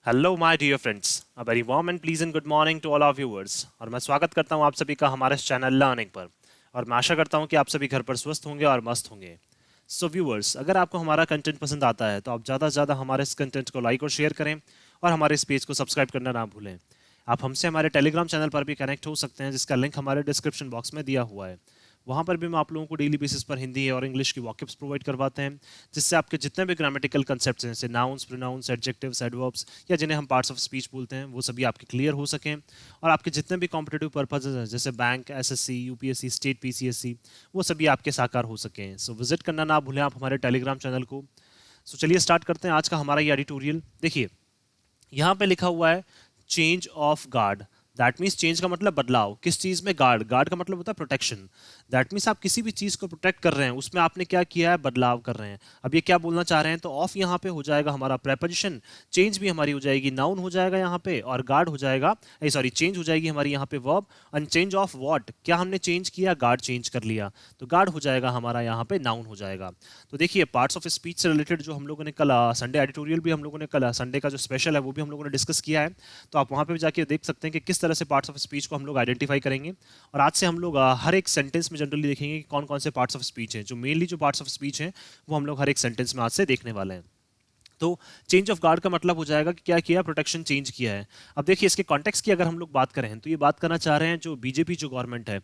Hello my dear friends, a very warm and pleasant good morning to all of viewers. और मैं स्वागत करता हूं आप सभी का हमारे इस चैनल लर्निंग पर। और मैं आशा करता हूं कि आप सभी घर पर स्वस्थ होंगे और मस्त होंगे। सो व्यूअर्स, अगर आपको हमारा कंटेंट पसंद आता है तो आप ज़्यादा से ज़्यादा हमारे इस कंटेंट को लाइक और शेयर करें और हमारे इस पेज को सब्सक्राइब करना ना भूलें। आप हमसे हमारे टेलीग्राम चैनल पर भी कनेक्ट हो सकते हैं, जिसका लिंक हमारे डिस्क्रिप्शन बॉक्स में दिया हुआ है। वहाँ पर भी हम आप लोगों को डेली बेसिस पर हिंदी और इंग्लिश की वॉकअप्स प्रोवाइड करवाते हैं, जिससे आपके जितने भी ग्रामेटिकल कंसेप्ट्स हैं, जैसे नाउन्स, प्रोनाउंस, एडजेक्टिव्स, एडवर्ब्स या जिन्हें हम पार्ट्स ऑफ स्पीच बोलते हैं, वो सभी आपके क्लियर हो सकें और आपके जितने भी कॉम्पिटेटिव पर्पजेज हैं, जैसे bank, SSC, UPSC, state PCSC, वो सभी आपके साकार हो सकें। सो विजिट करना ना भूलें आप हमारे टेलीग्राम चैनल को। सो चलिए स्टार्ट करते हैं आज का हमारा ये एडिटोरियल। देखिए, यहाँ पे लिखा हुआ है change of guard. That means change का मतलब बदलाव। किस चीज में? गार्ड। गार्ड का मतलब होता है प्रोटेक्शन। दैट मीन्स आप किसी भी चीज को प्रोटेक्ट कर रहे हैं, उसमें आपने क्या किया है? बदलाव कर रहे हैं। अब ये क्या बोलना चाह रहे हैं? तो ऑफ यहाँ पे हो जाएगा हमारा प्रेपोजिशन, चेंज भी हमारी हो जाएगी नाउन हो जाएगा यहाँ पे, और गार्ड हो जाएगा, सॉरी, चेंज हो जाएगी हमारी यहाँ पे verb. And change of what? क्या हमने चेंज किया? गार्ड चेंज कर लिया, तो गार्ड हो जाएगा हमारा यहाँ पे नाउन हो जाएगा। तो देखिए, पार्ट्स ऑफ स्पीच से रिलेटेड जो हम लोगों ने कल संडे एडिटोरियल भी हम लोगों ने कल संडे का जो स्पेशल है वो भी हम लोगों ने डिस्कस किया है। तो आप वहाँ पे भी जाके देख सकते हैं कि किस तरह से पार्ट्स ऑफ स्पीच को हम लोग आइडेंटिफाई करेंगे। और आज से हम लोग हर एक सेंटेंस में जनरली देखेंगे कि कौन कौन से पार्ट्स ऑफ स्पीच हैं, जो मेनली जो पार्ट्स ऑफ स्पीच हैं वो हम लोग हर एक सेंटेंस में आज से देखने वाले हैं। तो चेंज ऑफ गार्ड का मतलब हो जाएगा कि क्या किया? प्रोटेक्शन चेंज किया है। अब देखिए, इसके कॉन्टेक्स्ट की अगर हम लोग बात करें तो ये बात करना चाह रहे हैं जो बीजेपी जो गवर्नमेंट है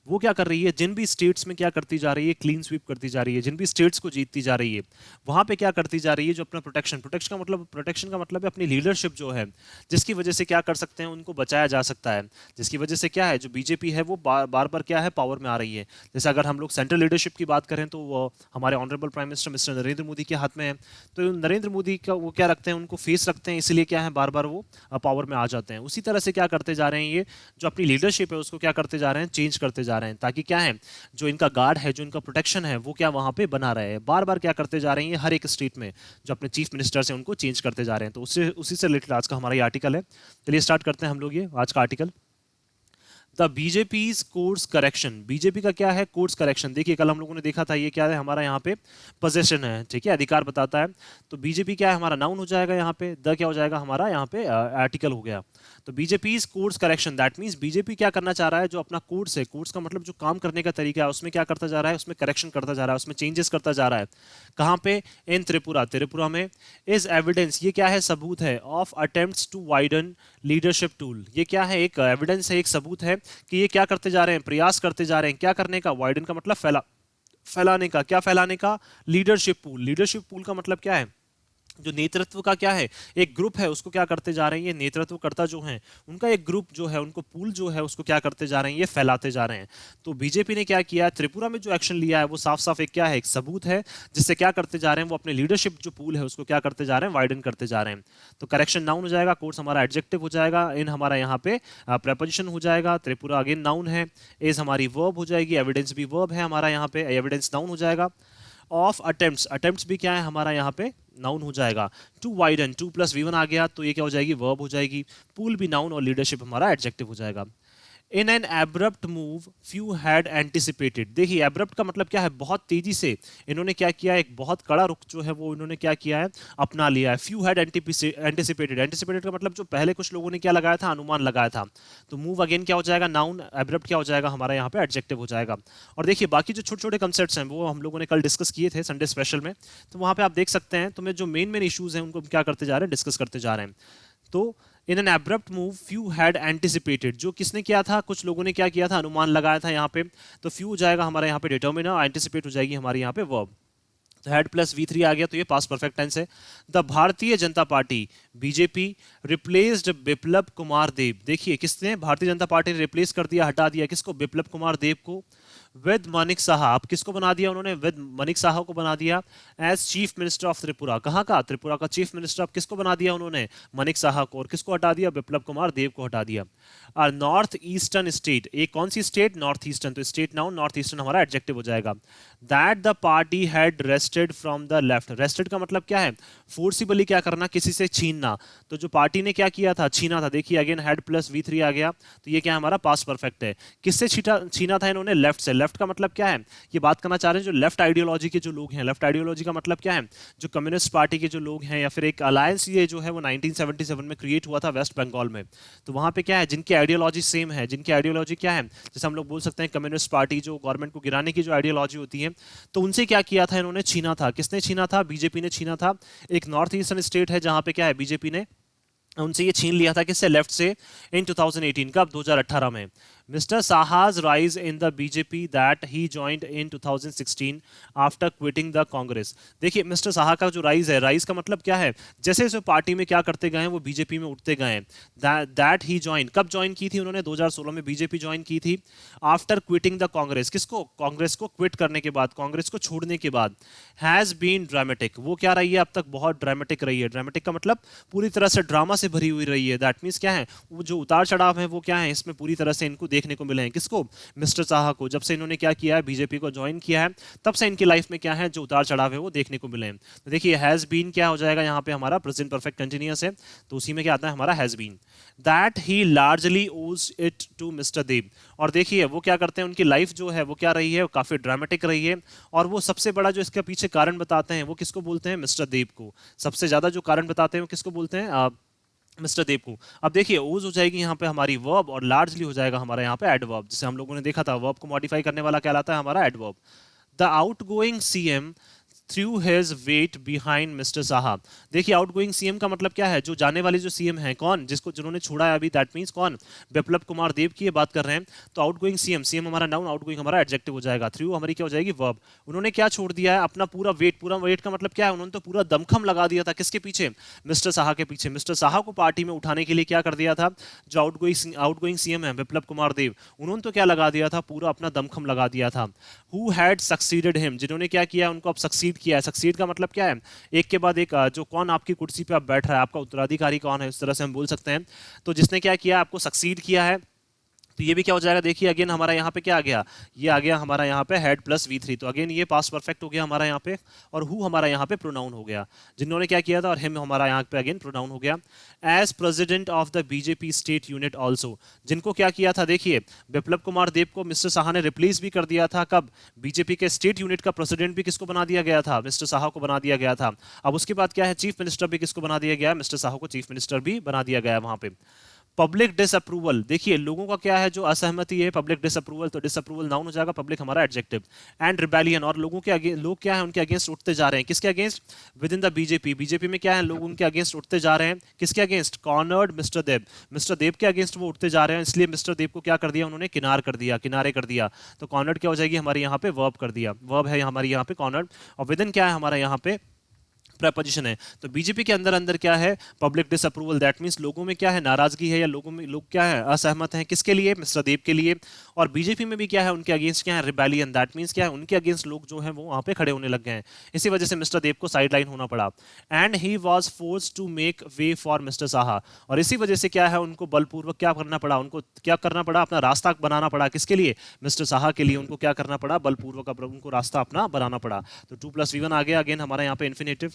वो क्या कर रही है, जिन भी स्टेट्स में क्या करती जा रही है, क्लीन स्वीप करती जा रही है, जिन भी स्टेट्स को जीतती जा रही है वहां पे क्या करती जा रही है, जो अपना प्रोटेक्शन का मतलब है अपनी लीडरशिप जो है, जिसकी वजह से क्या कर सकते हैं, उनको बचाया जा सकता है। जिसकी वजह से क्या है, जो बीजेपी है वो बार बार क्या है, पावर में आ रही है। जैसे अगर हम लोग सेंट्रल लीडरशिप की बात करें तो वो हमारे honourable prime minister mister Narendra Modi के हाथ में है। तो नरेंद्र मोदी का वो क्या रखते हैं, उनको फेस रखते हैं, इसलिए क्या है, बार बार वो पावर में आ जाते हैं। उसी तरह से क्या करते जा रहे हैं, ये जो अपनी लीडरशिप है उसको क्या करते जा रहे हैं, चेंज करते जा रहे हैं, ताकि क्या है, जो इनका गार्ड है, जो इनका प्रोटेक्शन है, वो क्या वहां पे बना रहे हैं। बार बार क्या करते जा रहे हैं, ये हर एक स्टेट में जो अपने चीफ मिनिस्टर है उनको चेंज करते जा रहे हैं। तो उससे उसी से रिलेटेड आज का हमारा ये आर्टिकल है। चलिए स्टार्ट करते हैं हम लोग ये आज का article. The BJP's course correction. BJP का क्या है? Course correction. देखिए, कल हम लोगों ने देखा था ये क्या है, हमारा यहाँ पे पोजेशन है, ठीक है, अधिकार बताता है। तो बीजेपी क्या है, हमारा नाउन हो जाएगा यहाँ पे, द क्या हो जाएगा हमारा यहाँ पे आर्टिकल हो गया। तो BJP's course correction, that means BJP क्या करना चाह रहा है, जो अपना कोर्स है, कोर्स का मतलब जो काम करने का तरीका है, उसमें क्या करता जा रहा है, उसमें करेक्शन करता जा रहा है, उसमें चेंजेस करता जा रहा है। कहाँ पे? इन त्रिपुरा। त्रिपुरा में। इज एविडेंस, ये क्या है, सबूत है, of attempts to widen leadership tool. ये क्या है, एक एविडेंस है, एक सबूत है कि ये क्या करते जा रहे हैं, प्रयास करते जा रहे हैं, क्या करने का? वाइडन का मतलब फैलाने का। क्या फैलाने का? Leadership pool. लीडरशिप पूल का मतलब क्या है, जो नेतृत्व का क्या है, एक ग्रुप है, उसको क्या करते जा रहे हैं, ये नेतृत्वकर्ता जो हैं उनका एक ग्रुप जो है, उनको पूल जो है उसको क्या करते जा रहे हैं, ये फैलाते जा रहे हैं। तो बीजेपी ने क्या किया है, त्रिपुरा में जो एक्शन लिया है वो साफ साफ एक क्या है, एक सबूत है, जिससे क्या करते जा रहे हैं, वो अपने लीडरशिप जो पूल है उसको क्या करते जा रहे हैं, वाइडन करते जा रहे हैं। तो करेक्शन नाउन हो जाएगा, कोर्स हमारा एडजेक्टिव हो जाएगा, इन हमारा यहाँ पे प्रेपोजिशन हो जाएगा, त्रिपुरा अगेन नाउन है, इज हमारी वर्ब हो जाएगी, एविडेंस भी वर्ब है हमारा यहाँ पे, एविडेंस नाउन हो जाएगा। ऑफ अटेम्प्ट्स, अटेम्प्ट्स भी क्या है हमारा यहाँ पे, नाउन हो जाएगा। To widen, to plus V one आ गया तो ये क्या हो जाएगी, वर्ब हो जाएगी। पूल भी नाउन और लीडरशिप हमारा एडजेक्टिव हो जाएगा। In an abrupt move few had anticipated. देखिए, एब्रप्ट का मतलब क्या है, बहुत तेजी से इन्होंने क्या किया, एक बहुत कड़ा रुख जो है वो इन्होंने क्या किया है, अपना लिया है। Few had anticipated. एंटिसिपेटेड का मतलब जो पहले कुछ लोगों ने क्या लगाया था, अनुमान लगाया था। तो मूव अगेन क्या हो जाएगा, नाउन, एब्रप्ट क्या हो जाएगा हमारा यहाँ पे, एडजेक्टिव हो जाएगा। और देखिए, बाकी जो छोटे छोटे कंसेप्ट्स हैं वो हम लोगों ने कल डिस्कस किए थे संडे स्पेशल में, तो वहाँ पे आप देख सकते हैं, तो मैं जो मेन मेन इश्यूज हैं उनको क्या करते जा रहे हैं, डिस्कस करते जा रहे हैं। तो in an abrupt move few had anticipated, जो किसने किया था, कुछ लोगों ने क्या किया था, अनुमान लगाया था यहाँ पे। तो फ्यू हो जाएगा हमारा यहाँ पे डिटर्मिनर, एंटिसिपेट हो जाएगी हमारी यहाँ पे वर्ब। तो हेड प्लस V3 आ गया, तो ये पास्ट परफेक्ट टेंस है। The Bharatiya Janata Party BJP replaced Biplab Kumar Deb. देखिए, किसने, भारतीय जनता पार्टी ने रिप्लेस कर दिया, हटा दिया, किसको, बिप्लब कुमार देव को, विद मनिक साहा। अब किसको बना दिया उन्होंने, विद मनिक साहा को बना दिया as chief minister of Tripura. कहाँ का, त्रिपुरा का चीफ मिनिस्टर। अब किसको बना दिया उन्होंने, मनिक साहा को, और किसको हटा दिया, बिप्लब कुमार देव को हटा दिया। और नॉर्थ ईस्टर्न स्टेट, एक कौन सी स्टेट, नॉर्थ ईस्टर्न, तो स्टेट नाउन, नॉर्थ ईस्टर्न हमारा एडजेक्टिव हो जाएगा। That the party had rested from the left. Rested का मतलब क्या है, फोर्सिबली क्या करना, किसी से छीनना। तो जो पार्टी ने क्या किया था, छीना था। देखिए अगेन हेड प्लस V3 आ गया, तो ये क्या हमारा पास्ट परफेक्ट है। किससे छीना था इन्होंने, लेफ्ट से लेफ्ट का मतलब क्या है, ये बात करना चाह रहे हैं जो लेफ्ट आइडियोलॉजी के जो लोग हैं। लेफ्ट आइडियोलॉजी का मतलब क्या है, जो कम्युनिस्ट पार्टी के जो लोग हैं, या फिर एक अलायंस ये जो है वो 1977 में क्रिएट हुआ था वेस्ट बंगाल में। तो वहां पे क्या है, जिनकी आइडियोलॉजी सेम है, जिनकी आइडियोलॉजी क्या है, जैसे हम लोग बोल सकते हैं कम्युनिस्ट पार्टी जो गवर्नमेंट को गिराने की जो आइडियोलॉजी होती है, तो उनसे क्या किया था इन्होंने, छीना था। किसने छीना था, बीजेपी ने छीना था। एक नॉर्थ ईस्टर्न स्टेट है जहां पे क्या है, बीजेपी ने उनसे ये छीन लिया था, किससे, लेफ्ट से, इन 2018 का, 2018 में। Mr Saha's rise in the BJP that he joined in 2016 after quitting the Congress. देखिए मिस्टर साहा का जो राइज है, राइज का मतलब क्या है, जैसे जैसे पार्टी में क्या करते गए वो बीजेपी में उठते गए। दैट ही जॉइन, कब ज्वाइन की थी उन्होंने, 2016 में बीजेपी ज्वाइन की थी। आफ्टर क्विटिंग द कांग्रेस, किसको, कांग्रेस को क्विट करने के बाद, कांग्रेस को छोड़ने के बाद। हैज बीन ड्रामेटिक, वो क्या रही है अब तक, बहुत ड्रामेटिक रही है। ड्रामेटिक का मतलब पूरी तरह से ड्रामा से भरी हुई रही है। दैट मीन्स क्या है, वो जो उतार चढ़ाव है वो क्या है, इसमें पूरी तरह से इनको देखने को मिले हैं। किसको, मिस्टर साहा को। जब से इन्होंने क्या किया है, बीजेपी को ज्वाइन किया है, तब से इनकी लाइफ में क्या है, जो उतार चढ़ाव है वो देखने को मिले हैं। तो देखिए हैज बीन क्या हो जाएगा यहाँ पे, हमारा प्रेजेंट परफेक्ट कंटिन्यूअस है, तो उसी में क्या आता है हमारा has been. That he largely owes it to mister Deb. और देखिए वो क्या करते हैं, उनकी लाइफ जो है वो क्या रही है, काफी ड्रामेटिक रही है। और वो सबसे बड़ा जो इसके पीछे कारण बताते हैं वो किसको बोलते हैं, मिस्टर देव को। सबसे ज्यादा जो कारण बताते हैं वो किसको बोलते हैं, मिस्टर देव को। अब देखिए ओज हो जाएगी यहाँ पे हमारी वर्ब, और लार्जली हो जाएगा हमारा यहाँ पे एडवर्ब। जैसे हम लोगों ने देखा था, वर्ब को मॉडिफाई करने वाला कहलाता है हमारा adverb. The outgoing CM through his weight behind mister साहब। देखिए आउटगोइंग सीएम का मतलब क्या है, जो जाने वाले जो सीएम है, कौन, जिसको जिन्होंने छोड़ा है अभी, दैट मींस कौन, बिप्लब कुमार देव की ये बात कर रहे हैं। तो आउटगोइंग सीएम, सीएम हमारा नाउन, आउटगोइंग हमारा एडजेक्टिव हो जाएगा, थ्रू हमारी क्या हो जाएगी, वर्ब। उन्होंने क्या छोड़ दिया है, अपना पूरा वेट। पूरा वेट का मतलब क्या है, उन्होंने तो पूरा दमखम लगा दिया था, किसके पीछे, मिस्टर साहा के पीछे। मिस्टर साहा को पार्टी में उठाने के लिए क्या कर दिया था, जो आउटगोइंग सीएम है बिप्लब कुमार देव, उन्होंने तो क्या लगा दिया था, पूरा अपना दमखम लगा दिया था। हु हैड सक्सीडेड हिम, जिन्होंने क्या किया, उनको अब सक्सीड किया है। सक्सीड का मतलब क्या है, एक के बाद एक, जो कौन आपकी कुर्सी पे अब बैठ रहा है, आपका उत्तराधिकारी कौन है, इस तरह से हम बोल सकते हैं। तो जिसने क्या किया, आपको सक्सीड किया है, तो ये भी क्या हो जाएगा, देखिए अगेन हमारा यहाँ पे क्या आ गया, ये आ गया हमारा यहाँ पे हेड प्लस V3। तो अगेन ये पास्ट परफेक्ट हो गया हमारा यहाँ पे, और हु हमारा यहाँ पे प्रोनाउन हो गया, जिन्होंने क्या किया था, और हिम हमारा यहाँ पे अगेन प्रोनाउन हो गया। As president of the BJP state unit also, जिनको क्या किया था, देखिए बिप्लब कुमार देव को मिस्टर साहा ने रिप्लेस भी कर दिया था, कब, बीजेपी के स्टेट यूनिट का प्रेसिडेंट भी किसको बना दिया गया था, मिस्टर साहा को बना दिया गया था। अब उसके बाद क्या है, चीफ मिनिस्टर भी किसको बना दिया गया, मिस्टर साहा को चीफ मिनिस्टर भी बना दिया गया वहां पे। पब्लिक डिसअप्रूवल, देखिए लोगों का क्या है, जो असहमति है, पब्लिक डिसअप्रूवल, तो डिसअप्रूवल नाउन हो जाएगा, पब्लिक हमारा एडजेक्टिव। एंड रिबेलियन, और लोगों के लोग क्या है, उनके अगेंस्ट उठते जा रहे हैं, किसके against, with in the BJP. BJP में क्या है, लोग उनके अगेंस्ट उठते जा रहे हैं, किसके अगेंस्ट, कॉर्नर्ड मिस्टर देव, मिस्टर देव के अगेंस्ट वो उठते जा रहे हैं, इसलिए मिस्टर देव को क्या कर दिया उन्होंने, किनार कर दिया, किनारे कर दिया। तो कॉर्नर्ड क्या हो जाएगी हमारे यहाँ पे, वर्ब कर दिया, वर्ब है हमारी यहाँ पे कॉर्नर्ड। और विद इन क्या है हमारा यहाँ पे, प्रपोजिशन है। तो बीजेपी के अंदर अंदर क्या है, पब्लिक डिसअप्रूवल, दैट मींस लोगों में क्या है, नाराजगी है, या लोगों में लोग क्या है, असहमत हैं, किसके लिए, मिस्टर देव के लिए। और बीजेपी में भी क्या है, उनके अगेंस्ट क्या है, रिबेलियन, दैट मींस क्या है, उनके अगेंस्ट लोग जो है वो वहां पे खड़े होने लग गए हैं। इसी वजह से मिस्टर देव को साइड लाइन होना पड़ा। And he was force to make way for mister Saha, और इसी वजह से क्या है, उनको बलपूर्वक क्या करना पड़ा, उनको क्या करना पड़ा, अपना रास्ता बनाना पड़ा, किसके लिए, मिस्टर साहा के लिए। उनको क्या करना पड़ा, बलपूर्वक उनको रास्ता अपना बनाना पड़ा। तो 2+V1 आ गया, अगेन हमारा यहाँ पे infinitive.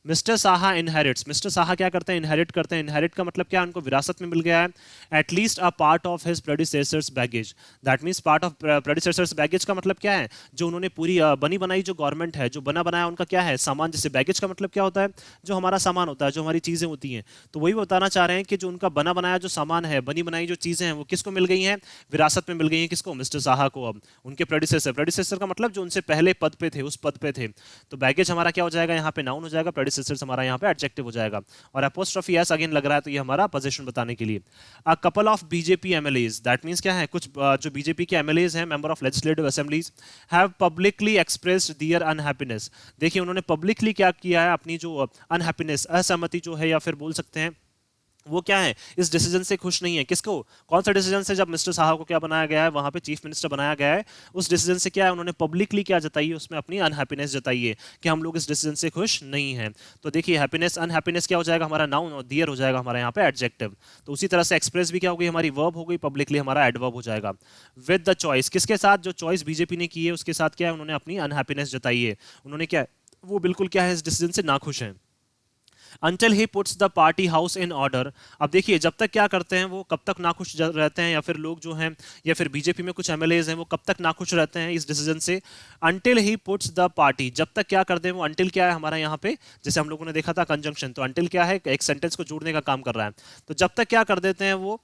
Mister Saha inherits, mister Saha क्या करते हैं, इनहेरिट करते हैं। इनहेरिट का मतलब क्या है, उनको विरासत में मिल गया है at least a part of his predecessors baggage. That means part of predecessors baggage का मतलब क्या है, जो उन्होंने पूरी बनी बनाई जो गवर्नमेंट है, जो बना बनाया उनका क्या है, सामान। जैसे बैगेज का मतलब क्या होता है, जो हमारा सामान होता है, जो हमारी चीजें होती हैं। तो वही बताना चाह रहे हैं कि जो उनका बना बनाया जो सामान है, बनी बनाई जो चीजें हैं, वो किसको मिल गई हैं, विरासत में मिल गई हैं, किसको, मिस्टर साहा को। अब उनके प्रेडिसेसर, प्रेडिसेसर का मतलब जो उनसे पहले पद पे थे, उस पद पे थे। तो बैगेज हमारा क्या हो जाएगा, यहाँ पे नाउन हो जाएगा, प्रेडिसेसर्स हमारा यहाँ पे एडजेक्टिव हो जाएगा। और अपोस्ट्रोफी एस अगेन लग रहा है, तो ये हमारा पोजीशन बताने के लिए। A couple of BJP MLAs, that means क्या है, कुछ जो बीजेपी के एमएलएज हैं, member of legislative assemblies, have publicly expressed their unhappiness. देखिए उन्होंने पब्लिकली क्या किया है, अपनी जो अनहैप्पीनेस, असहमति जो है, या फिर बोल सकते हैं वो क्या है, इस डिसीजन से खुश नहीं है। किसको, कौन सा डिसीजन से, जब मिस्टर साहब को क्या बनाया गया है, वहां पे चीफ मिनिस्टर बनाया गया है, उस डिसीजन से क्या है, उन्होंने पब्लिकली क्या जताई है, उसमें अपनी अनहैप्पीनेस जताई है कि हम लोग इस डिसीजन से खुश नहीं हैं। तो देखिए हैप्पीनेस, अनहैप्पीनेस क्या हो जाएगा हमारा नाउन, और दियर हो जाएगा हमारा यहाँ पे एडजेक्टिव। तो उसी तरह से एक्सप्रेस भी क्या हो गई हमारी, वर्ब हो गई, पब्लिकली हमारा एडवर्ब हो जाएगा। विद द चॉइस, किसके साथ, जो चॉइस बीजेपी ने की है उसके साथ क्या है, उन्होंने अपनी अनहैप्पीनेस जताई है। उन्होंने क्या, वो बिल्कुल क्या है, इस डिसीजन से नाखुश हैं। Until he puts the party house in order। अब देखिए जब तक क्या करते हैं वो, कब तक नाखुश रहते हैं, या फिर लोग जो हैं या फिर बीजेपी में कुछ एमएलएज हैं वो कब तक नाखुश रहते हैं इस डिसीजन से। Until he puts the party, जब तक क्या करते हैं वो, until क्या है हमारा यहाँ पे, जैसे हम लोगों ने देखा था कंजंक्शन, तो until क्या है, एक सेंटेंस को जोड़ने का काम कर रहा है। तो जब तक क्या कर देते हैं वो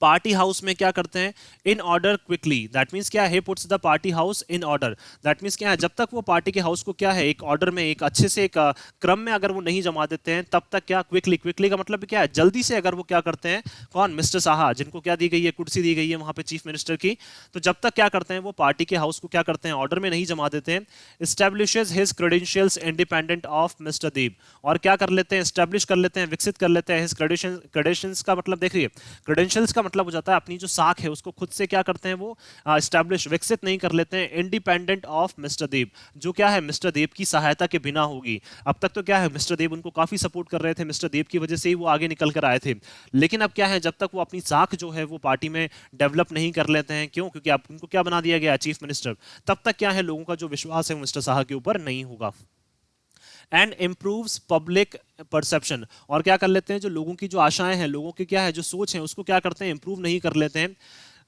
पार्टी हाउस में क्या करते हैं, in order quickly, that means क्या है, puts the party house in order, that means क्या है, जब तक वो पार्टी के हाउस को क्या है एक ऑर्डर में, एक अच्छे से एक क्रम में अगर वो नहीं जमा देते हैं, तब तक क्या, क्विकली, क्विकली का मतलब क्या है, जल्दी से अगर वो क्या करते हैं, कौन, मिस्टर साहा, जिनको क्या दी गई है, कुर्सी दी गई है वहां पे चीफ मिनिस्टर की, तो जब तक क्या करते हैं वो पार्टी के हाउस को क्या करते हैं, ऑर्डर में नहीं जमा देते हैं, establishes his credentials independent of Mr Deb, और क्या कर लेते हैं, एस्टैब्लिश कर लेते हैं, विकसित कर लेते हैं हिज क्रेडेंशियल्स का मतलब देखिए, क्रेडेंशियल्स का मतलब हो जाता है अपनी जो साख है उसको खुद से क्या करते हैं वो एस्टैब्लिश, विकसित नहीं कर लेते हैं, इंडिपेंडेंट ऑफ मिस्टर देव, जो क्या है मिस्टर देव की सहायता के बिना होगी। अब तक तो क्या है, मिस्टर देव उनको काफी सपोर्ट कर रहे थे, मिस्टर देव की वजह से ही वो आगे निकल कर आए थे, लेकिन अब क्या है, जब तक वो अपनी साख जो है वो पार्टी में डेवलप नहीं कर लेते हैं, क्यों, क्योंकि अब उनको क्या बना दिया गया चीफ मिनिस्टर, तब तक क्या है लोगों का जो विश्वास है मिस्टर शाह के ऊपर नहीं होगा। एंड इम्प्रूव्स पब्लिक परसेप्शन, और क्या कर लेते हैं, जो लोगों की जो आशाएं हैं, लोगों की क्या है जो सोच है उसको क्या करते हैं, इंप्रूव नहीं कर लेते हैं।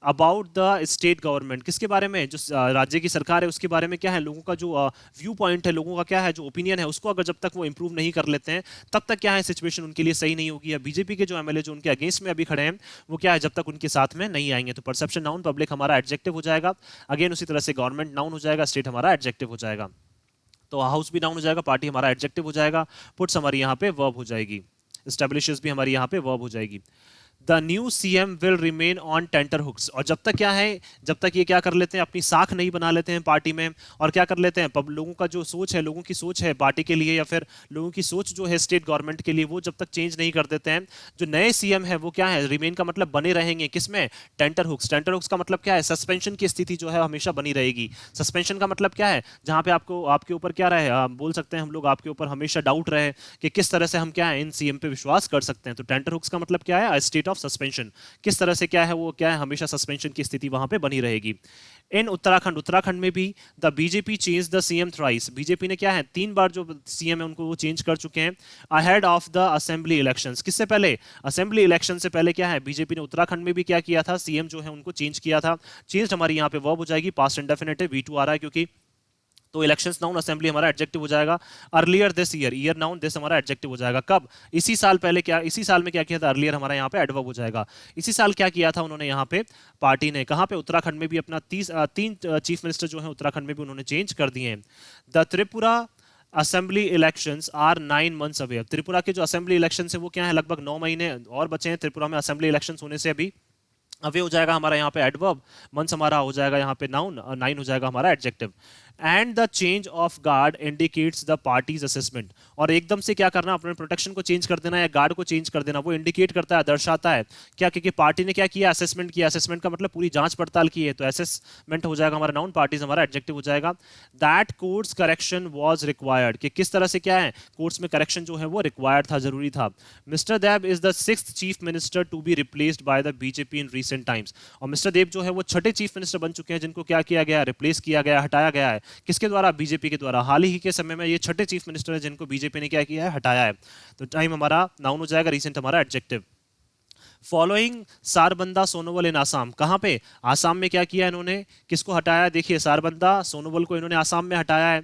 अबाउट द स्टेट गवर्नमेंट, किसके बारे में, जो राज्य की सरकार है उसके बारे में क्या है, लोगों का जो व्यू पॉइंट है, लोगों का क्या है जो ओपिनियन है, उसको अगर जब तक वो इंप्रूव नहीं कर लेते हैं, तब तक क्या है सिचुएशन उनके लिए सही नहीं होगी। या बीजेपी के जो एमएलए जो उनके अगेंस्ट में अभी खड़े हैं वो क्या है, जब तक उनके साथ में नहीं आएंगे। तो परसेप्शन नाउन, पब्लिक हमारा एडजेक्टिव हो जाएगा, अगेन उसी तरह से गवर्नमेंट नाउन हो जाएगा, स्टेट हमारा एडजेक्टिव हो जाएगा। तो हाउस भी नाउन हो जाएगा, पार्टी हमारा एडजेक्टिव हो जाएगा, पुट्स हमारी यहाँ पे वर्ब हो जाएगी, एस्टैब्लिशेस भी हमारी यहाँ पे वर्ब हो जाएगी। The new CM will remain on tenter hooks, और जब तक क्या है, जब तक ये क्या कर लेते हैं, अपनी साख नहीं बना लेते हैं पार्टी में, और क्या कर लेते हैं, लोगों का जो सोच है, लोगों की सोच है पार्टी के लिए, या फिर लोगों की सोच जो है स्टेट गवर्नमेंट के लिए, वो जब तक चेंज नहीं कर देते हैं, जो नए सीएम है वो क्या है, रिमेन का मतलब बने रहेंगे, किसमें, टेंटर हुक्स। टेंटर हुक्स का मतलब क्या है, सस्पेंशन की स्थिति जो है हमेशा बनी रहेगी। सस्पेंशन का मतलब क्या है, जहां पे आपको, आपके ऊपर क्या रहे, बोल सकते हैं हम लोग, आपके ऊपर हमेशा डाउट रहे कि किस तरह से हम क्या है इन सीएम पे विश्वास कर सकते हैं। तो टेंटर हुक्स का मतलब क्या है, स्टेट ऑफ सस्पेंशन, किस तरह से क्या है वो, क्या है हमेशा सस्पेंशन की स्थिति वहां पे बनी रहेगी। इन उत्तराखंड, उत्तराखंड में भी the BJP change the CM thrice, BJP ने क्या है 3 बार जो सीएम है उनको वो चेंज कर चुके हैं। Ahead of the assembly elections, किससे पहले, असेंबली इलेक्शन से पहले क्या है बीजेपी ने उत्तराखंड में भी क्या किया था, सीएम जो है उनको चेंज किया था। चेंज हमारी यहाँ पे वर्ब हो जाएगी, पास्ट इंडेफिनिटिव V2 आ रहा है क्योंकि, तो इलेक्शंस नाउन, असेंबली हमारा एडजेक्टिव हो जाएगा। Earlier this year, year noun, this हमारा एडजेक्टिव हो जाएगा। कब, इसी साल पहले, क्या इसी साल में क्या किया था, अर्लियर हमारा यहाँ पे एडवर्ब हो जाएगा। इसी साल क्या किया था उन्होंने यहाँ पे, पार्टी ने, कहाँ पे, उत्तराखंड में भी अपना 3 चीफ मिनिस्टर जो है उत्तराखंड में भी उन्होंने चेंज कर दिए हैं। The Tripura assembly elections are 9 months अवे, त्रिपुरा के जो असेंबली इलेक्शन है वो क्या है, लगभग 9 महीने और बचे हैं त्रिपुरा में असेंबली इलेक्शन होने से अभी। अवे हो जाएगा हमारा यहाँ पे एडवर्ब, मंथ्स हमारा हो जाएगा यहाँ पे नाउन, 9 हो जाएगा हमारा adjective. And the change of guard indicates the parties assessment, और एकदम से क्या करना, अपने प्रोटेक्शन को चेंज कर देना या गार्ड को चेंज कर देना, वो इंडिकेट करता है, दर्शाता है क्या, क्योंकि पार्टी ने क्या किया, असेसमेंट किया। असेसमेंट का मतलब पूरी जांच पड़ताल की है, तो असेसमेंट हो जाएगा हमारा नाउन, पार्टीज हमारा एडजेक्टिव हो जाएगा। That course correction was required, कि किस तरह से क्या है कोर्स में करेक्शन जो है वो रिक्वायर्ड था, जरूरी था। Mister Deb is the 6th chief minister to be replaced by the BJP in recent times, और मिस्टर देव जो है वो 6ठे चीफ मिनिस्टर बन चुके हैं जिनको क्या किया गया, रिप्लेस किया गया, हटाया गया है, किसके द्वारा, बीजेपी के द्वारा। हाल ही के समय में ये 6ठे चीफ मिनिस्टर हैं जिनको बीजेपी ने क्या किया है, हटाया है। तो टाइम हमारा नाउन हो जाएगा, रीसेंट हमारा एडजेक्टिव। फॉलोइंग सारबंदा सोनोवाल इन आसाम, कहां पे, आसाम में क्या किया इन्होंने, किसको हटाया, देखिए सारबंदा सोनोवाल को इन्होंने आसाम में हटाया है।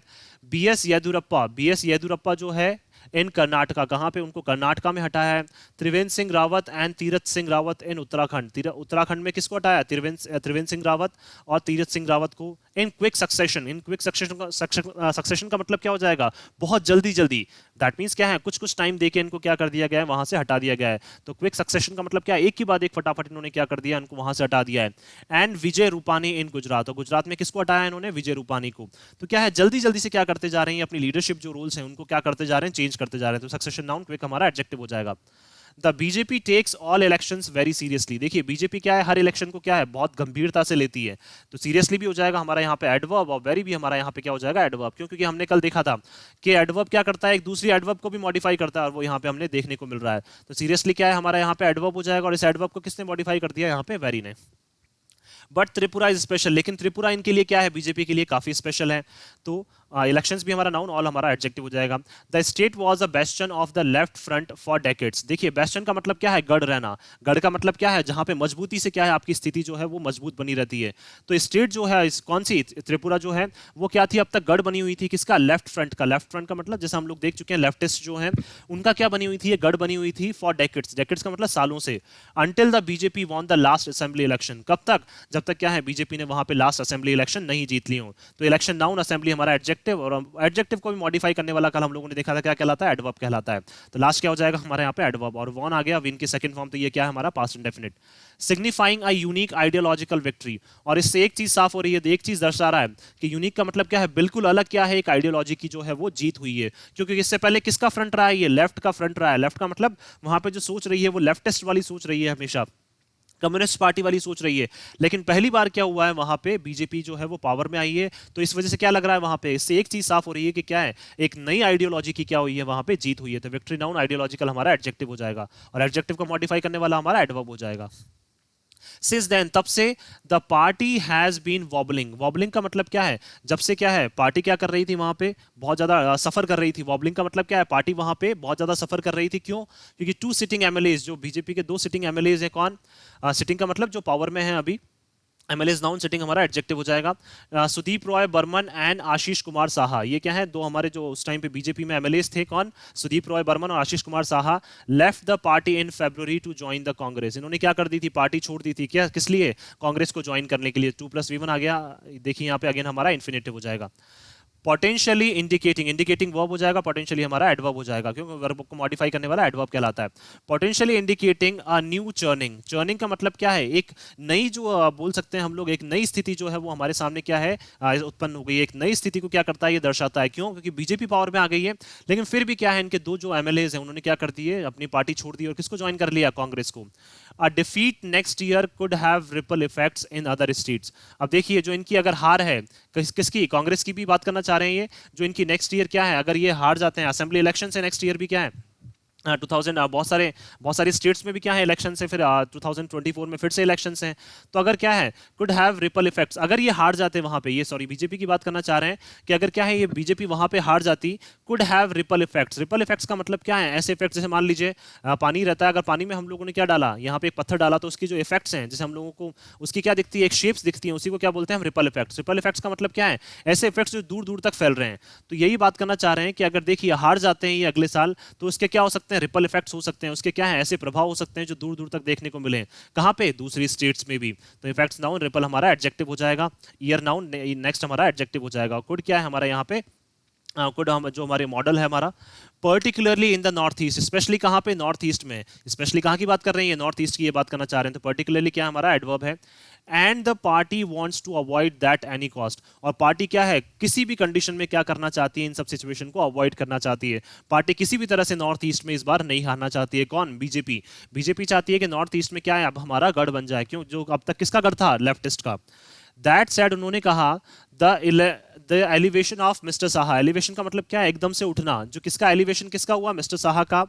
बीएस येदुरप्पा, बीएस येदुरप्पा जो है इन कर्नाटका, कहां पे, उनको कर्नाटका में हटाया है। त्रिवेंद्र सिंह रावत एंड तीरथ सिंह रावत इन उत्तराखंड, उत्तराखंड में किसको हटाया, त्रिवेंद्र सिंह रावत और तीरथ सिंह रावत को। In quick succession, in quick succession का मतलब क्या हो जाएगा, बहुत जल्दी जल्दी, दैट मींस क्या है, कुछ कुछ टाइम देके इनको क्या कर दिया गया है, वहां से हटा दिया गया है। तो क्विक सक्सेशन का मतलब क्या है, एक के बाद एक फटाफट इन्होंने क्या कर दिया, इनको वहां से हटा दिया है। एंड विजय रूपानी इन गुजरात, और गुजरात में किसको हटाया इन्होंने, विजय रूपानी को। तो क्या है, जल्दी जल्दी से क्या करते जा रहे हैं, अपनी लीडरशिप जो रोल्स हैं उनको क्या करते जा रहे हैं, चेंज करते जा रहे हैं। तो सक्सेशन नाउन, क्विक हमारा एडजेक्टिव हो जाएगा। The BJP takes all elections very seriously, देखिए बीजेपी क्या है, हर इलेक्शन को क्या है बहुत गंभीरता से लेती है, तो सीरियसली भी हो जाएगा हमारा यहाँ पे एडवर्ब, और वेरी भी हमारा यहाँ पे क्या हो जाएगा एडवर्ब। क्यों, क्योंकि हमने कल देखा था कि एडवर्ब क्या करता है, एक दूसरी एडवर्ब को भी मॉडिफाई करता है, और वो यहाँ पे हमने देखने को मिल रहा है। तो सीरियसली क्या है हमारा यहाँ पे एडवर्ब हो जाएगा, और इस एडवर्ब को किसने मॉडिफाई कर दिया, यहाँ पे वेरी ने। बट त्रिपुरा इज स्पेशल, लेकिन त्रिपुरा इनके लिए क्या है, बीजेपी के लिए काफी स्पेशल है। तो इलेक्शंस भी हमारा नाउन, ऑल हमारा एडजेक्टिव हो जाएगा। The state was a bastion of the Left Front for decades. देखिए बेस्टन का मतलब क्या है, गढ़ रहना। गढ़ का मतलब क्या है, जहां पे मजबूती से क्या है आपकी स्थिति जो है वो मजबूत बनी रहती है। तो स्टेट जो है कौन सी, त्रिपुरा जो है वो क्या थी, अब तक गढ़ बनी हुई थी किसका, लेफ्ट फ्रंट का। लेफ्ट फ्रंट का मतलब जैसे हम लोग देख चुके हैं लेफ्टिस्ट जो है उनका क्या बनी हुई थी, ये गढ़ बनी हुई थी फॉर डेकेड्स। डेकेड्स का मतलब सालों से। Until the BJP won the last assembly election, कब तक, जब तक क्या है बीजेपी ने वहां पे लास्ट असेंबली इलेक्शन नहीं जीत ली हो। तो इलेक्शन नाउन, असेंबली हमारा एडजेक्टिव, और एडजेक्टिव को भी मॉडिफाई करने वाला कल हम लोगों ने देखा था क्या कहलाता है, एडवर्ब कहलाता है। तो लास्ट क्या हो जाएगा हमारे यहाँ पे एडवर्ब, और वॉन आ गया विन की सेकंड फॉर्म, तो ये क्या है हमारा past indefinite. Signifying a unique ideological victory, और इससे एक चीज साफ हो रही है, एक चीज दर्शा रहा है कि यूनिक का मतलब क्या है, बिल्कुल अलग क्या है, एक आइडियोलॉजी की जो है वो जीत हुई है। क्योंकि इससे पहले किसका फ्रंट रहा है, ये लेफ्ट का फ्रंट रहा है। लेफ्ट का मतलब वहां पे जो सोच रही है वो लेफ्टिस्ट वाली सोच रही है, हमेशा कम्युनिस्ट पार्टी वाली सोच रही है। लेकिन पहली बार क्या हुआ है, वहां पे बीजेपी जो है वो पावर में आई है, तो इस वजह से क्या लग रहा है वहां पे, इससे एक चीज साफ हो रही है कि क्या है, एक नई आइडियोलॉजी की क्या हुई है, वहां पे जीत हुई है। तो विक्ट्री नाउन, आइडियोलॉजिकल हमारा एडजेक्टिव हो जाएगा, और एडजेक्टिव को मॉडिफाई करने वाला हमारा एडवर्ब हो जाएगा। सिंस देन, तब से, the party has been wobbling. Wobbling का मतलब क्या है, जब से क्या है पार्टी क्या कर रही थी वहां पे, बहुत ज्यादा सफर कर रही थी। वॉबलिंग का मतलब क्या है, पार्टी वहां पे बहुत ज्यादा सफर कर रही थी। क्यों, क्योंकि टू सिटिंग एमएलए, जो बीजेपी के दो सिटिंग एमएलए है, कौन, सिटिंग का मतलब जो पावर में है अभी, एमएलएस नाउन, सिटिंग हमारा एडजेक्टिव हो जाएगा। सुदीप रॉय बर्मन एंड आशीष कुमार साहा, ये क्या है, दो हमारे जो उस टाइम पे बीजेपी में एमएलएस थे, कौन, सुदीप रॉय बर्मन और Ashish Kumar Saha, left the party in February to join the Congress. इन्होंने क्या कर दी थी, पार्टी छोड़ दी थी, क्या, किस लिए, कांग्रेस को ज्वाइन करने के लिए। 2+V1 आ गया, देखिए यहाँ पे अगेन हमारा इन्फिनेटिव हो जाएगा। पोटेंशियली इंडिकेटिंग, इंडिकेटिंग वर्ब हो जाएगा, पोटेंशियली हमारा एडवर्ब हो जाएगा, क्योंकि वर्ब को मॉडिफाई करने वाला एडवर्ब कहलाता है। Potentially indicating a new churning. Churning का मतलब क्या है, एक नई जो बोल सकते हैं हम लोग, एक नई स्थिति जो है वो हमारे सामने क्या है, उत्पन्न हो गई है। एक नई स्थिति को क्या करता है, ये दर्शाता है। क्यों, क्योंकि बीजेपी पावर में आ गई है, लेकिन फिर भी क्या है, इनके दो जो एमएलए हैं उन्होंने क्या कर दिए, अपनी पार्टी छोड़ दी और किसको ज्वाइन कर लिया, कांग्रेस को। अ defeat next year could have ripple effects in other states. अब देखिए जो इनकी अगर हार है, किसकी, कांग्रेस की भी बात करना चाह रहे हैं ये, जो इनकी नेक्स्ट ईयर क्या है, अगर ये हार जाते हैं असेंबली इलेक्शन से, नेक्स्ट ईयर भी क्या है 2000, बहुत सारे स्टेट्स में भी क्या है इलेक्शन से, फिर 2024 में फिर से इलेक्शन हैं। तो अगर क्या है, कुड हैव रिपल इफेक्ट्स, अगर ये हार जाते वहां पे, ये सॉरी बीजेपी की बात करना चाह रहे हैं कि अगर क्या है ये बीजेपी वहां पे हार जाती, could have ripple effects. Ripple effects का मतलब क्या है, ऐसे इफेक्ट्स, जैसे मान लीजिए पानी रहता है, अगर पानी में हम लोगों ने क्या डाला, यहाँ पे एक पत्थर डाला, तो उसकी जो इफेक्ट्स हैं, जैसे हम लोगों को उसकी क्या दिखती है, एक शेप्स दिखती है, उसी को क्या बोलते हैं हम, रिपल इफेक्ट्स। रिपल इफेक्ट्स का मतलब क्या है, ऐसे इफेक्ट्स जो दूर दूर तक फैल रहे हैं। तो यही बात करना चाह रहे हैं कि अगर देखिए हार जाते हैं ये अगले साल, तो उसके क्या हो सकते हैं, रिपल इफेक्ट्स हो सकते हैं, उसके क्या है, ऐसे प्रभाव हो सकते हैं जो दूर दूर तक देखने को मिले। कहां पे, दूसरी स्टेट्स में भी। तो इफेक्ट्स नाउन, रिपल हमारा एडजेक्टिव हो जाएगा। ईयर नाउन, नेक्स्ट हमारा एडजेक्टिव हो जाएगा। कुड क्या है हमारा यहाँ पे, कुड हम जो हमारे मॉडल है हमारा, particularly in the north east, specially कहाँ पे, नॉर्थ ईस्ट में। स्पेशली कहाँ की बात कर रहे हैं, नॉर्थ ईस्ट की ये बात करना चाह रहे हैं। तो पर्टिकुलरली क्या हमारा एडवर्ब है। And the party wants to avoid that any cost, और पार्टी क्या है, किसी भी कंडीशन में क्या करना चाहती है, इन सब सिचुएशन को अवॉइड करना चाहती है। पार्टी किसी भी तरह से नॉर्थ ईस्ट में इस बार नहीं हारना चाहती है। कौन, बीजेपी। बीजेपी चाहती है कि नॉर्थ ईस्ट में क्या है, अब हमारा गढ़ बन जाए। क्यों, जो अब तक किसका गढ़ था, लेफ्टिस्ट का। दैट सेड, उन्होंने कहा, the elevation of mister Saha. Elevation का मतलब क्या है, एकदम से उठना। जो किसका एलिवेशन किसका हुआ, मिस्टर साहा का।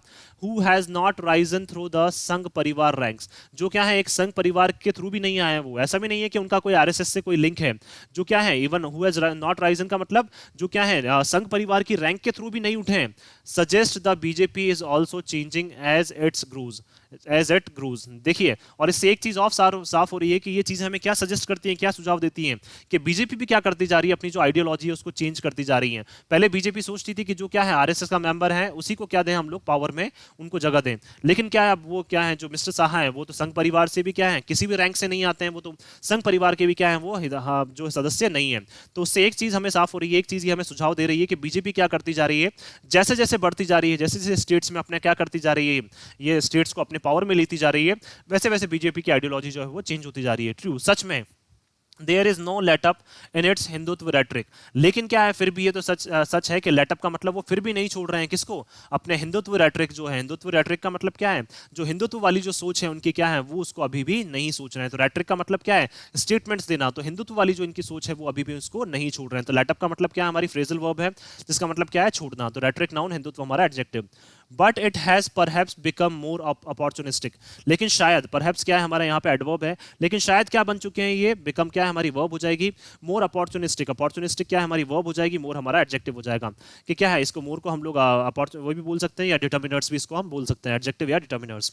Who has not Ryzen through the संघ परिवार रैंक्स, जो क्या है एक संघ परिवार के थ्रू भी नहीं आए। वो ऐसा भी नहीं है कि उनका कोई आरएसएस से कोई लिंक है। जो क्या है, even who has not Ryzen का मतलब जो क्या है संघ परिवार की रैंक के थ्रू भी नहीं उठे। Suggest the BJP is also changing as it's grows, as it grows. देखिए, और इससे एक चीज ऑफ साफ हो रही है कि ये चीजें हमें क्या सजेस्ट करती हैं, क्या सुझाव देती हैं, कि बीजेपी भी क्या करती जा रही है, अपनी जो आइडियोलॉजी है उसको चेंज करती जा रही है। पहले बीजेपी सोचती थी कि जो क्या है आरएसएस का मेंबर है उसी को क्या दें हम लोग पावर में, उनको जगह दें। लेकिन क्या है, अब वो क्या है, जो मिस्टर साहा है वो तो संघ परिवार से भी क्या है, किसी भी रैंक से नहीं आते हैं, वो तो संघ परिवार के भी क्या है, वो जो सदस्य नहीं है। तो उससे एक चीज हमें साफ हो रही है, एक चीज ये हमें सुझाव दे रही है कि बीजेपी क्या करती जा रही है, जैसे जैसे बढ़ती जा रही है, जैसे जैसे स्टेट्स में अपने क्या करती जा रही है, ये स्टेट्स को अपने पावर में लेती जा रही है, वैसे वैसे बीजेपी की आइडियोलॉजी जो है वो चेंज होती जा रही है। ट्रू, सच में there is no letup in its Hindutva rhetoric. लेकिन क्या है, फिर भी ये तो सच है कि लेटअप का मतलब वो फिर भी नहीं छोड़ रहे हैं किसको, अपने हिंदुत्व रेटरिक जो है। हिंदुत्व रेटरिक का मतलब क्या है, जो हिंदुत्व वाली जो सोच है उनकी क्या है, वो उसको अभी भी नहीं सोच रहे हैं। तो रेटरिक का मतलब क्या है, स्टेटमेंट्स देना। तो हिंदुत्व वाली जो इनकी सोच है वो अभी भी उसको नहीं छोड़ रहे हैं। तो लेटअप का मतलब क्या है, हमारी फ्रेजल वर्ब है जिसका मतलब क्या है, छोड़ना। तो रेटरिक नाउन, हिंदुत्व हमारा adjective. But it has perhaps become more opportunistic. लेकिन शायद, परहैप्स क्या है हमारा यहाँ पे एडवर्ब है, लेकिन शायद क्या बन चुके हैं ये, बिकम क्या है हमारी वर्ब हो जाएगी, मोर अपॉर्चुनिस्टिक, अपॉर्चुनिस्टिक क्या है हमारी वर्ब हो जाएगी, मोर हमारा एडजेक्टिव हो जाएगा। कि क्या है, इसको मोर को हम लोग वो भी बोल सकते हैं या डिटर्मिनर्स भी इसको हम बोल सकते हैं, एडजेक्टिव या डिटर्मिनर्स।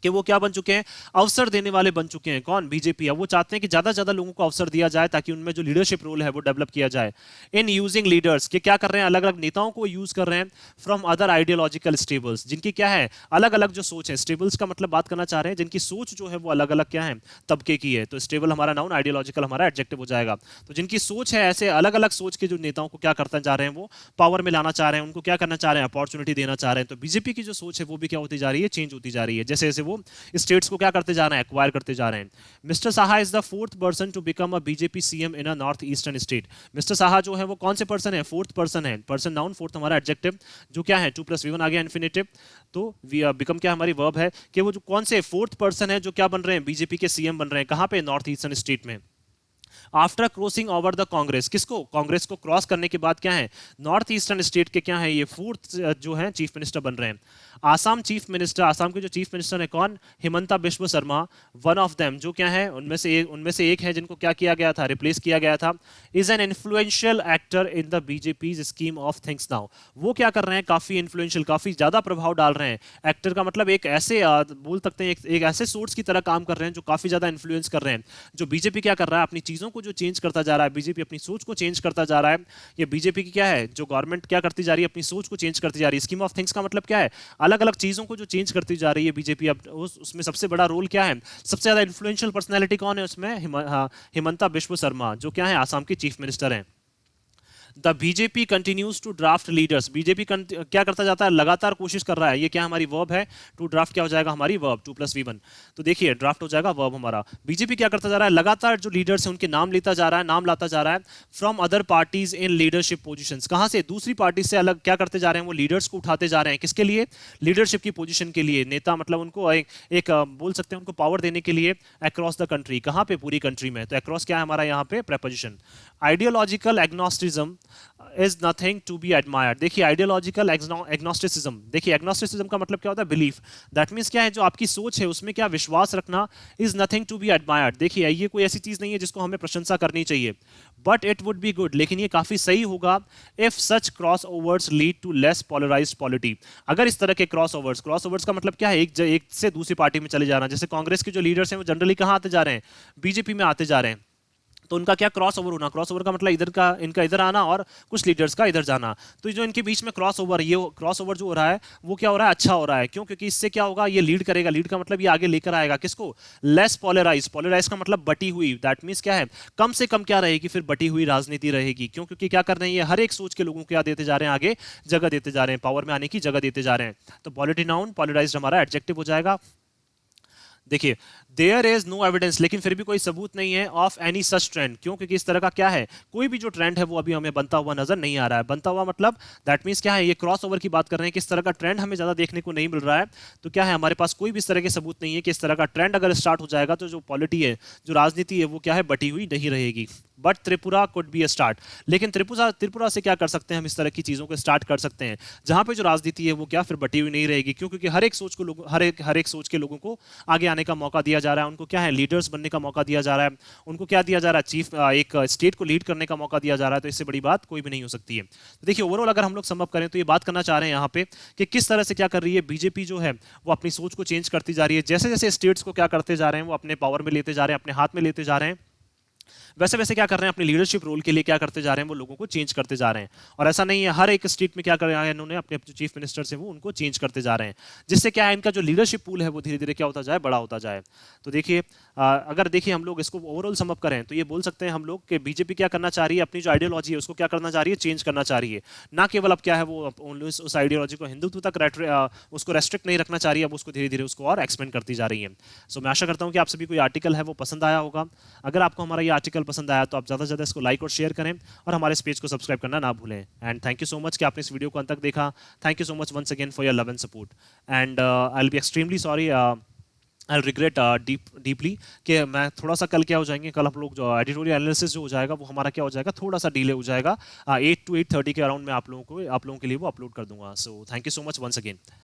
कि वो क्या बन चुके हैं, अवसर देने वाले बन चुके हैं। कौन, बीजेपी। अब वो चाहते हैं कि ज्यादा से ज्यादा लोगों को अवसर दिया जाए ताकि उनमें जो लीडरशिप रोल है वो डेवलप किया जाए। इन यूजिंग लीडर्स, कि क्या कर रहे हैं, अलग अलग नेताओं को यूज कर रहे हैं फ्रॉम अदर आइडियोलॉजिकल स्टेबल्स, जिनकी क्या है अलग अलग जो सोच है। स्टेबल्स का मतलब बात करना चाह रहे हैं जिनकी सोच जो है वो अलग अलग क्या है, तबके की है। तो स्टेबल हमारा नाउन, आइडियोलॉजिकल हमारा एडजेक्टिव हो जाएगा। तो जिनकी सोच है, ऐसे अलग अलग सोच के जो नेताओं को क्या करते जा रहे हैं, वो पावर में लाना चाह रहे हैं, उनको क्या करना चाह रहे हैं, अपॉर्चुनिटी देना चाह रहे हैं। तो बीजेपी की जो सोच है वो भी क्या होती जा रही है, चेंज होती जा रही है, जैसे जैसे वो स्टेट्स को क्या करते जा रहे हैं, एक्वायर करते जा रहे हैं। Mister Saha is the fourth person to become a BJP CM in a north eastern state. Mister Saha जो है वो कौन से पर्सन है, फोर्थ पर्सन है। पर्सन नाउन, फोर्थ हमारा एडजेक्टिव, जो क्या है 2+V1 आ गया इन्फिनेटिव। तो बिकम क्या हमारी वर्ब है, कि वो जो कौन से फोर्थ पर्सन है जो क्या बन रहे हैं, बीजेपी के सीएम बन रहे हैं। कहां पे, नॉर्थ ईस्टर्न स्टेट में। After crossing over the Congress, किसको, कांग्रेस को क्रॉस करने के बाद क्या है, नॉर्थ ईस्टर्न स्टेट के क्या है ये फोर्थ जो है चीफ मिनिस्टर बन रहे हैं। आसाम चीफ मिनिस्टर, आसाम के जो चीफ मिनिस्टर है कौन, Himanta Biswa Sharma, one of them, जो क्या है उनमें से एक है जिनको क्या किया गया था, रिप्लेस किया गया था। Is an influential actor in the BJP scheme of things now. वो क्या कर रहे हैं, काफी इन्फ्लुएंशियल, काफी ज्यादा प्रभाव डाल रहे हैं। एक्टर का मतलब एक ऐसे बोल सकते हैं एक ऐसे सोर्स की तरह काम कर रहे हैं जो काफी ज्यादा इन्फ्लुएंस कर रहे हैं। जो बीजेपी क्या कर रहा है, अपनी चीजों को जो चेंज करता जा रहा है, बीजेपी अपनी सोच को चेंज करता जा रहा है। ये बीजेपी की क्या है, जो गवर्नमेंट क्या करती जा रही है, अपनी सोच को चेंज करती जा रही है। स्कीम ऑफ थिंग्स का मतलब क्या है, अलग अलग चीजों को जो चेंज करती जा रही है बीजेपी। अब उसमें सबसे बड़ा रोल क्या है, सबसे ज्यादा इन्फ्लुएंशियल पर्सनैलिटी कौन है उसमें, हिमंता बिश्व शर्मा, जो क्या है आसाम की चीफ मिनिस्टर हैं। The BJP continues to draft leaders, BJP क्या करता जाता है, लगातार कोशिश कर रहा है। ये क्या हमारी वर्ब है, टू ड्राफ्ट क्या हो जाएगा हमारी वर्ब, 2+V1। तो देखिए ड्राफ्ट हो जाएगा वर्ब हमारा। बीजेपी क्या करता जा रहा है, लगातार जो लीडर्स हैं उनके नाम लेता जा रहा है, नाम लाता जा रहा है from other parties in leadership positions. कहां से, दूसरी पार्टी से अलग क्या करते जा रहे हैं, वो लीडर्स को उठाते जा रहे हैं। किसके लिए, लीडरशिप की पोजीशन के लिए। नेता मतलब उनको एक बोल सकते हैं उनको पावर देने के लिए अक्रॉस द कंट्री। कहां पे, पूरी कंट्री में। तो अक्रॉस क्या है हमारा यहाँ पे, preposition. Ideological agnosticism is nothing to be admired. देखिए आइडियोलॉजिकल एग्नोस्टिसिज्म, देखिए एग्नोस्टिसिज्म का मतलब क्या होता है, बिलीफ। दैट मींस क्या है, जो आपकी सोच है उसमें क्या विश्वास रखना, is nothing to be admired. देखिए ये कोई ऐसी चीज नहीं है जिसको हमें प्रशंसा करनी चाहिए, but it would be good, लेकिन ये काफी सही होगा if such crossovers lead to less polarised polity. अगर इस तरह के क्रॉस ओवर्स का मतलब क्या है, एक से दूसरी पार्टी में चले जाना। जैसे कांग्रेस के जो लीडर्स हैं वो जनरली कहां आते जा रहे हैं, बीजेपी में आते जा रहे हैं। तो उनका क्या क्रॉस ओवर होना, क्रॉस ओवर का मतलब इधर का इनका इधर आना और कुछ लीडर्स का इधर जाना। तो जो इनके बीच में क्रॉस ओवर, ये क्रॉस ओवर जो हो रहा है वो क्या हो रहा है, अच्छा हो रहा है। क्यों, क्योंकि इससे क्या होगा, ये लीड करेगा। लीड का मतलब ये आगे लेकर आएगा किसको, लेस पोलराइज। पोलराइज का मतलब बटी हुई। दैट मींस क्या है, कम से कम क्या रहेगी, फिर बटी हुई राजनीति रहेगी। क्यों, क्योंकि क्या कर रहे हैं, ये हर एक सोच के लोगों को क्या देते जा रहे हैं, आगे जगह देते जा रहे हैं, पावर में आने की जगह देते जा रहे हैं। तो पॉलिटी नाउन, पोलराइज्ड हमारा एडजेक्टिव हो जाएगा। देखिए देयर इज नो एविडेंस, लेकिन फिर भी कोई सबूत नहीं है ऑफ एनी सच ट्रेंड। क्यों, क्योंकि इस तरह का क्या है, कोई भी जो ट्रेंड है वो अभी हमें बनता हुआ नजर नहीं आ रहा है। बनता हुआ मतलब दैट मींस क्या है, ये क्रॉस ओवर की बात कर रहे हैं कि इस तरह का ट्रेंड हमें ज्यादा देखने को नहीं मिल रहा है। तो क्या है, हमारे पास कोई भी इस तरह के सबूत नहीं है कि इस तरह का ट्रेंड अगर स्टार्ट हो जाएगा तो जो पॉलिटी है, जो राजनीति है, वो क्या है, बटी हुई नहीं रहेगी। But Tripura could be a start, लेकिन त्रिपुरा से क्या कर सकते हैं हम, इस तरह की चीजों को स्टार्ट कर सकते हैं जहां पे जो राजनीति है वो क्या फिर बटी हुई नहीं रहेगी। क्यों, क्योंकि हर एक सोच को लोग हर एक सोच के लोगों को आगे आने का मौका दिया जा रहा है। उनको क्या है, लीडर्स बनने का मौका दिया जा रहा है। उनको क्या दिया जा रहा है, एक स्टेट को लीड करने का मौका दिया जा रहा है। तो इससे बड़ी बात कोई भी नहीं हो सकती है। तो देखिए ओवरऑल अगर हम लोग सम अप करें तो ये बात करना चाह रहे हैं यहाँ पे कि किस तरह से क्या कर रही है बीजेपी, जो है वो अपनी सोच को चेंज करती जा रही है। जैसे जैसे स्टेट्स को क्या करते जा रहे हैं, वो अपने पावर में लेते जा रहे हैं, अपने हाथ में लेते जा रहे हैं, वैसे वैसे क्या कर रहे हैं, अपने लीडरशिप रोल के लिए क्या करते जा रहे हैं, वो लोगों को चेंज करते जा रहे हैं। और ऐसा नहीं है, हर एक स्टेट में क्या कर रहे हैं इन्होंने, अपने जो चीफ मिनिस्टर है वो उनको चेंज करते जा रहे हैं, जिससे क्या है, इनका जो लीडरशिप पूल है वो धीरे धीरे क्या होता जाए, बड़ा होता जाए। तो देखिए अगर देखिए हम लोग इसको ओवरऑल समअप करें तो ये बोल सकते हैं हम लोग कि बीजेपी क्या करना चाह रही है, अपनी जो आइडियोलॉजी है उसको क्या करना चाह रही है, चेंज करना चाह रही है। ना केवल अब क्या है वो उस आइडियोलॉजी को हिंदुत्व तक उसको रेस्ट्रिक्ट नहीं रखना चाह रही है, अब उसको धीरे धीरे उसको और एक्सपेंड करती जा रही है। सो मैं आशा करता हूँ कि आप सभी को ये आर्टिकल है वो पसंद आया होगा। अगर आपको हमारा ये आर्टिकल पसंद आया तो आप ज़्यादा से ज़्यादा इसको लाइक और शेयर करें और हमारे इस पेज को सब्सक्राइब करना ना भूलें। And thank you so much कि आपने इस वीडियो को अंत तक देखा। Thank you so much once again for your love and support. And I will be extremely sorry I regret deeply कि मैं थोड़ा सा कल क्या हो जाएंगे, कल हम लोग जो एडिटोरियल एनालिसिस जो हो जाएगा वो हमारा क्या हो जाएगा, थोड़ा सा डिले हो जाएगा। 8 to 8:30 के अराउंड में आप लोगों के लिए वो अपलोड कर दूंगा। So thank you so much once again.